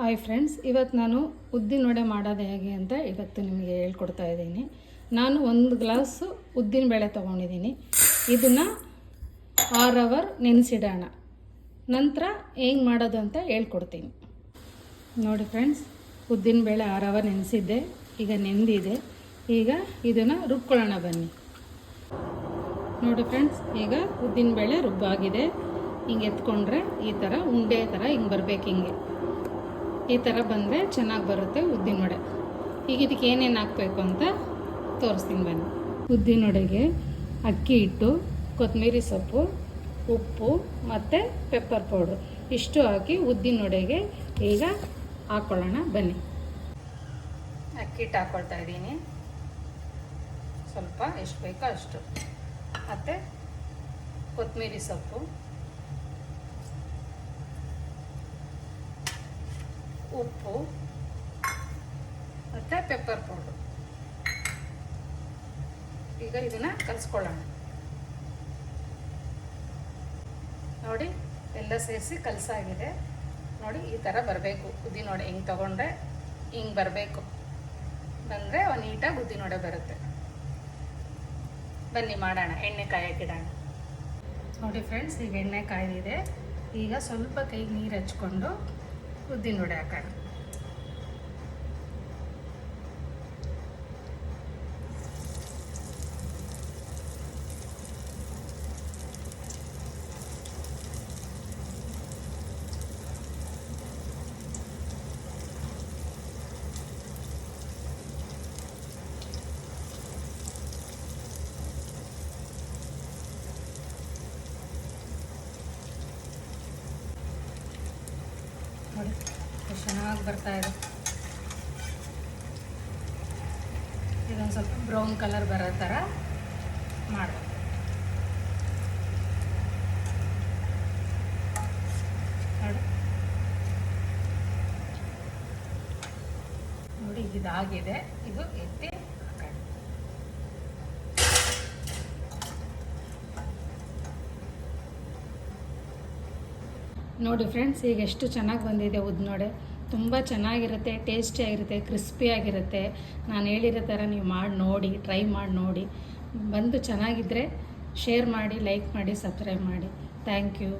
Hi friends, ಇವತ್ತು ನಾನು ಉದ್ದಿನ ವಡೆ ಮಾಡೋದು ಹೇಗೆ ಅಂತ ಇವತ್ತು ನಿಮಗೆ ಹೇಳ್ಕೊಡ್ತಾ ಇದ್ದೀನಿ. ನಾನು 1 ಗ್ಲಾಸು ಉದ್ದಿನ ಬೇಳೆ ತೊಗೊಂಡಿದ್ದೀನಿ. ಇದನ್ನು 6 ಅವರ್ ನೆನೆಸಿಡೋಣ. ನಂತರ ಹೆಂಗೆ ಮಾಡೋದು ಅಂತ ಹೇಳ್ಕೊಡ್ತೀನಿ. ನೋಡಿ ಫ್ರೆಂಡ್ಸ್, ಉದ್ದಿನ ಬೇಳೆ 6 ಅವರ್ ನೆನೆಸಿದ್ದೆ. ಈಗ ನೆಂದಿದೆ. ಈಗ ಇದನ್ನು ರುಬ್ಕೊಳ್ಳೋಣ ಬನ್ನಿ. ನೋಡಿ ಫ್ರೆಂಡ್ಸ್, ಈಗ ಉದ್ದಿನ ಬೇಳೆ ರುಬ್ಬಾಗಿದೆ. ಹಿಂಗೆ ಎತ್ಕೊಂಡ್ರೆ ಈ ಥರ ಉಂಡೆ ಥರ ಹಿಂಗೆ ಬರಬೇಕು. ಹಿಂಗೆ ಈ ಥರ ಬಂದರೆ ಚೆನ್ನಾಗಿ ಬರುತ್ತೆ ಉದ್ದಿನ ವಡೆ. ಈಗ ಇದಕ್ಕೆ ಏನೇನು ಹಾಕಬೇಕು ಅಂತ ತೋರಿಸ್ತೀನಿ ಬನ್ನಿ. ಉದ್ದಿನ ವಡೆಗೆ ಅಕ್ಕಿ ಹಿಟ್ಟು, ಕೊತ್ತಂಬರಿ ಸೊಪ್ಪು, ಉಪ್ಪು ಮತ್ತು ಪೆಪ್ಪರ್ ಪೌಡ್ರು ಇಷ್ಟು ಹಾಕಿ ಉದ್ದಿನ ವಡೆಗೆ ಈಗ ಹಾಕ್ಕೊಳ್ಳೋಣ ಬನ್ನಿ. ಅಕ್ಕಿ ಹಿಟ್ಟು ಹಾಕ್ಕೊಳ್ತಾ ಇದ್ದೀನಿ, ಸ್ವಲ್ಪ ಎಷ್ಟು ಬೇಕೋ ಅಷ್ಟು. ಮತ್ತು ಕೊತ್ತಂಬರಿ ಸೊಪ್ಪು, ಉಪ್ಪು ಮತ್ತು ಪೆಪ್ಪರ್ ಪೌಡ್ರು. ಈಗ ಇದನ್ನು ಕಲಿಸ್ಕೊಳ್ಳೋಣ. ನೋಡಿ, ಎಲ್ಲ ಸೇರಿಸಿ ಕಲಸಾಗಿದೆ. ನೋಡಿ, ಈ ಥರ ಬರಬೇಕು ಉದ್ದಿನ ವಡೆ. ಹಿಂಗೆ ತೊಗೊಂಡ್ರೆ ಹಿಂಗೆ ಬರಬೇಕು. ಬಂದರೆ ನೀಟಾಗಿ ಉದ್ದಿನ ವಡೆ ಬರುತ್ತೆ. ಬನ್ನಿ ಮಾಡೋಣ. ಎಣ್ಣೆ ಕಾಯಕ್ಕಿಡೋಣ. ನೋಡಿ ಫ್ರೆಂಡ್ಸ್, ಈಗ ಎಣ್ಣೆ ಕಾಯ್ದಿದೆ. ಈಗ ಸ್ವಲ್ಪ ಕೈಗೆ ನೀರು ಹಚ್ಕೊಂಡು ಉದ್ದಿನ ವಡೆ ಹಾಕೋಣ. ನೋಡಿ, ಚೆನ್ನಾಗಿ ಬರ್ತಾ ಇದೆ. ಇದೊಂದು ಸ್ವಲ್ಪ ಬ್ರೌನ್ ಕಲರ್ ಬರೋ ಥರ ಮಾಡಬೇಕು. ನೋಡಿ, ಇದಾಗಿದೆ. ಇದು ಎತ್ತಿ ಹಾಕೋಣ. ನೋಡಿ ಫ್ರೆಂಡ್ಸ್, ಈಗ ಎಷ್ಟು ಚೆನ್ನಾಗಿ ಬಂದಿದೆ ಉದ್ದಿನ ವಡೆ. ತುಂಬ ಚೆನ್ನಾಗಿರುತ್ತೆ, ಟೇಸ್ಟಿಯಾಗಿರುತ್ತೆ, ಕ್ರಿಸ್ಪಿಯಾಗಿರುತ್ತೆ. ನಾನು ಹೇಳಿರೋ ಥರ ನೀವು ಮಾಡಿ ನೋಡಿ, ಟ್ರೈ ಮಾಡಿ ನೋಡಿ. ಬಂದು ಚೆನ್ನಾಗಿದ್ದರೆ ಶೇರ್ ಮಾಡಿ, ಲೈಕ್ ಮಾಡಿ, ಸಬ್ಸ್ಕ್ರೈಬ್ ಮಾಡಿ. Thank you.